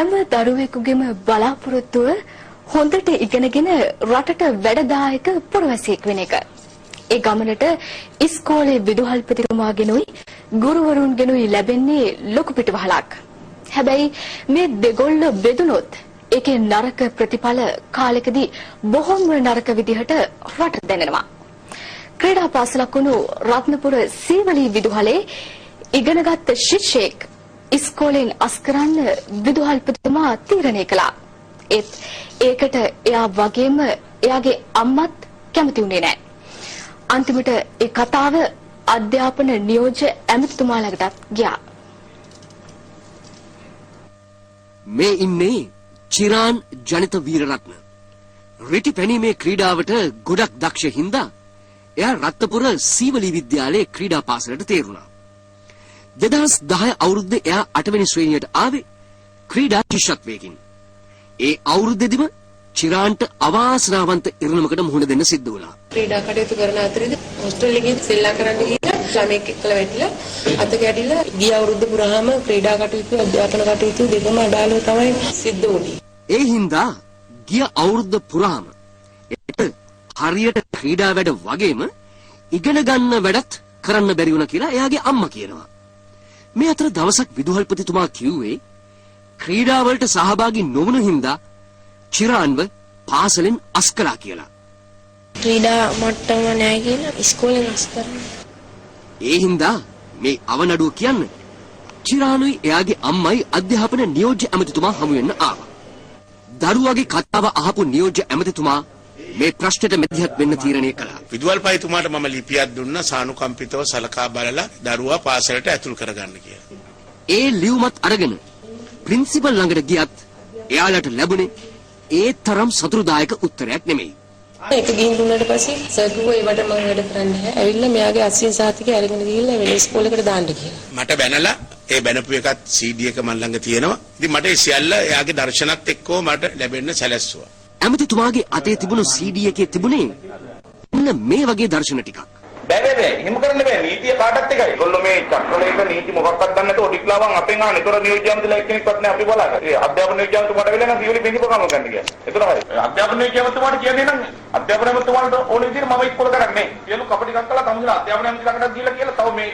හැම දරුවෙකුගේම බලාපොරොත්තුව හොඳට ඉගෙනගෙන රටට වැඩදායක පුරවැසියෙක් වෙන එක. ඒ ගමනට ඉස්කෝලේ විදුහල්පතිතුමාගෙනුයි ගුරුවරුන්ගෙනුයි ලැබෙන්නේ ලොකු පිටවහලක්. හැබැයි මේ දෙගොල්ල බෙදුනොත් ඒකේ නරක ප්‍රතිඵල කාලෙකදී බොහොම නරක විදිහට රට දැනෙනවා. ක්‍රීඩා පාසලක් වුණු රත්නපුර සීවලී විදුහලේ ඉගෙනගත් ශිෂ්‍යෙක් ඉස්කෝලෙන් අස් කරන්න විදුහල්පතිතුමා තීරණය කළා. ඒකට එයා වගේම එයාගේ අම්මත් කැමති වුණේ නැහැ. අන්තිමට ඒ කතාව අධ්‍යාපන නියෝජ්‍ය ඇමතිතුමාලටත් ගියා. මේ ඉන්නේ චිරාන් ජනිත වීරරත්න. රිටි පැනීමේ ක්‍රීඩාවට ගොඩක් දක්ෂ හින්දා එයා රත්නපුර සීවලී විද්‍යාලයේ ක්‍රීඩා පාසලට තේරුණා. 2010 අවුරුද්දේ එයා 8 වෙනි ශ්‍රේණියට ආවේ ක්‍රීඩා ශිෂ්‍යත්වයකින්. ඒ අවුරුද්දේදීම චිරාන්ට අවාසනාවන්ත ඉරණමකට මුහුණ දෙන්න සිද්ධ වුණා. ක්‍රීඩා කටයුතු කරන අතරේදී හොස්ටල් එකේ සෙල්ලම් කරන්න ගිහින් ළමෙක් එක්කලා වැටිලා අත කැඩිලා ගිය අවුරුද්ද පුරාම ක්‍රීඩා කටයුතු අධ්‍යාපන කටයුතු දෙකම අඩාලව තමයි සිද්ධ වුණේ. ඒ හින්දා ගිය අවුරුද්ද පුරාම හරියට ක්‍රීඩා වැඩ වගේම ඉගෙන ගන්න වැඩත් කරන්න බැරි වුණා කියලා එයාගේ අම්මා කියනවා. මේ අතර දවසක් විදුහල්පතිතුමා කිව්වේ ක්‍රීඩා වලට සහභාගී නොවුණු හින්දා චිරාන්ව පාසලෙන් අස් කළා කියලා. ක්‍රීඩා මට්ටම නැහැ කියලා ඉස්කෝලෙන් අස් කරනවා. ඒ හින්දා මේ අවනඩුව කියන්න චිරානුයි එයාගේ අම්මයි අධ්‍යාපන නියෝජ්‍ය ඇමතිතුමා හමු වෙන්න ආවා. දරුවාගේ කතාව අහපු නියෝජ්‍ය ඇමතිතුමා මේ ප්‍රශ්නෙට මැදිහත් වෙන්න තීරණය කළා. විදුහල්පතිතුමාට මම ලිපියක් දුන්නා සානුකම්පිතව සලකා බලලා දරුවා පාසලට ඇතුල් කරගන්න කියලා. ඒ ලියුමත් අරගෙන ප්‍රින්සිපල් ළඟට ගියත් එයාලට ලැබුණේ ඒ තරම් සතුටුදායක උත්තරයක් නෙමෙයි. ඒක ගිහින් දුන්නාට පස්සේ සර් කිව්වා ඒවට මම වැඩ කරන්නේ නැහැ. ඇවිල්ලා මෙයාගේ අස්සින් සාතිකය අරගෙන ගිහිල්ලා වෙන ඉස්කෝලේකට දාන්න කියලා. මට බැනලා ඒ බැනපු එකත් CD එක මන් ළඟ තියෙනවා. ඉතින් මට ඒ සියල්ල එයාගේ දර්ශනත් එක්කව මට ලැබෙන්න සැලැස්සුවා. ඇමතිතුමාගේ අතේ තිබුණු CD එකේ තිබුණේ මෙන්න මේ වගේ දර්ශන ටිකක්. බෑ එහෙම කරන්න බෑ. නීතිය කාටත් එකයි. ඒගොල්ලෝ මේ චක්‍රලේඛ නීති මොකක්වත් දන්නේ නැතුව ඔඩික්ලාවන් අපෙන් ආන. ඒතර නියෝජ්‍යමතුලා එක්කෙනෙක්වත් නෑ අපි බලලා. ඒ අධ්‍යාපන නියෝජ්‍යමතුමාට වෙලා නම් සිවිලි පිළිපො කනවා ගන්න කියලා. ඒතර හරි. අධ්‍යාපන නියෝජ්‍යමතුමාට කියන්නේ නම් අධ්‍යාපන නියෝජ්‍යමතුමාට ඕන විදිහට මම ඉස්කෝල කරන්නේ. සියලු කපටි කක්කලා තමුන්ලා අධ්‍යාපන නියෝජ්‍යමතුලා ළඟට ගිහලා කියලා තව මේ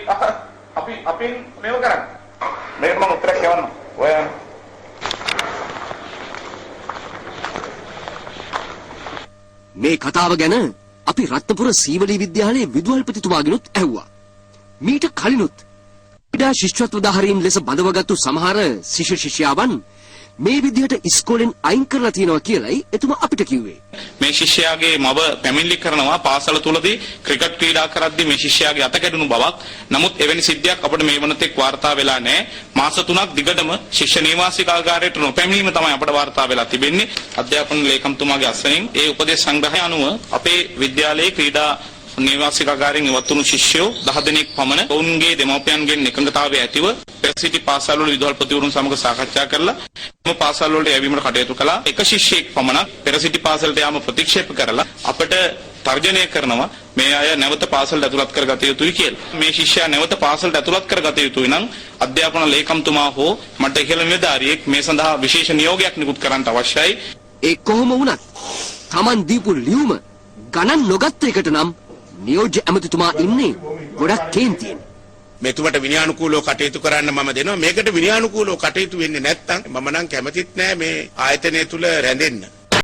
අපි අපෙන් මේව කරන්නේ. මේකට මම උත්තරයක් කියවන්න. ඔය මේ කතාව ගැන අපි රත්නපුර සීවලී විද්‍යාලයේ විදුහල්පතිතුමාගෙනුත් ඇහුවා. මීට කලිනුත් ක්‍රීඩා ශිෂ්‍යත්වධාරීන් ලෙස බඳවගත්තු සමහර ශිෂ්‍ය ශිෂ්‍යාවන් මේ විදිහට ඉස්කෝලෙන් අයින් කරලා තියෙනවා කියලායි එතුමා අපිට කිව්වේ. මේ ශිෂ්‍යයාගේ මව පැමිණිලි කරනවා පාසල තුලදී ක්‍රිකට් ක්‍රීඩා කරද්දී මේ ශිෂ්‍යයාගේ අත කැඩුණු බවක්. නමුත් එවැනි සිද්ධියක් අපිට මේ වනතෙක් වාර්තා වෙලා නැහැ. මාස 3ක් දිගටම ශිෂ්‍ය නිවාසිකාගාරයට නොපැමිණීම තමයි අපිට වාර්තා වෙලා තිබෙන්නේ. අධ්‍යාපන ලේකම්තුමාගේ අස්වැයෙන් ඒ උපදේශ සංග්‍රහය අනුව අපේ විද්‍යාලයේ ක්‍රීඩා නිවාසිකාගාරයෙන් ඉවත් වුණු ශිෂ්‍යයෝ 10 දෙනෙක් පමණ ඔවුන්ගේ දෙමව්පියන්ගෙන් එකඟතාවය ඇතිව පෙරසිටි පාසල් වල විදුහල්පතිවරුන් සමග සාකච්ඡා කරලා තම පාසල් වලට යැවීමට කටයුතු කළා. එක ශිෂ්‍යයෙක් පමණක් පෙරසිටි පාසලට යාම ප්‍රතික්ෂේප කරලා අපට තර්ජනය කරනවා මේ අය නැවත පාසලට ඇතුළත් කරගත යුතුයි කියලා. මේ ශිෂ්‍යයා නැවත පාසලට ඇතුළත් කරගත යුතුයි නම් අධ්‍යාපන ලේකම්තුමා හෝ මට ඉහළ නිලධාරියෙක් මේ සඳහා විශේෂ නියෝගයක් නිකුත් කරන්න අවශ්‍යයි. ඒ කොහොම වුණත් Taman දීපු ලියුම ගණන් නොගත් එකට නම් නියෝජ්‍ය ඇමතිතුමා ඉන්නේ ගොඩක් කේන්තියෙන්. මෙතුමට විනයානුකූලව කටයුතු කරන්න මම දෙනවා. මේකට විනයානුකූලව කටයුතු වෙන්නේ නැත්නම් මම නම් කැමතිත් නෑ මේ ආයතනය තුල රැඳෙන්න.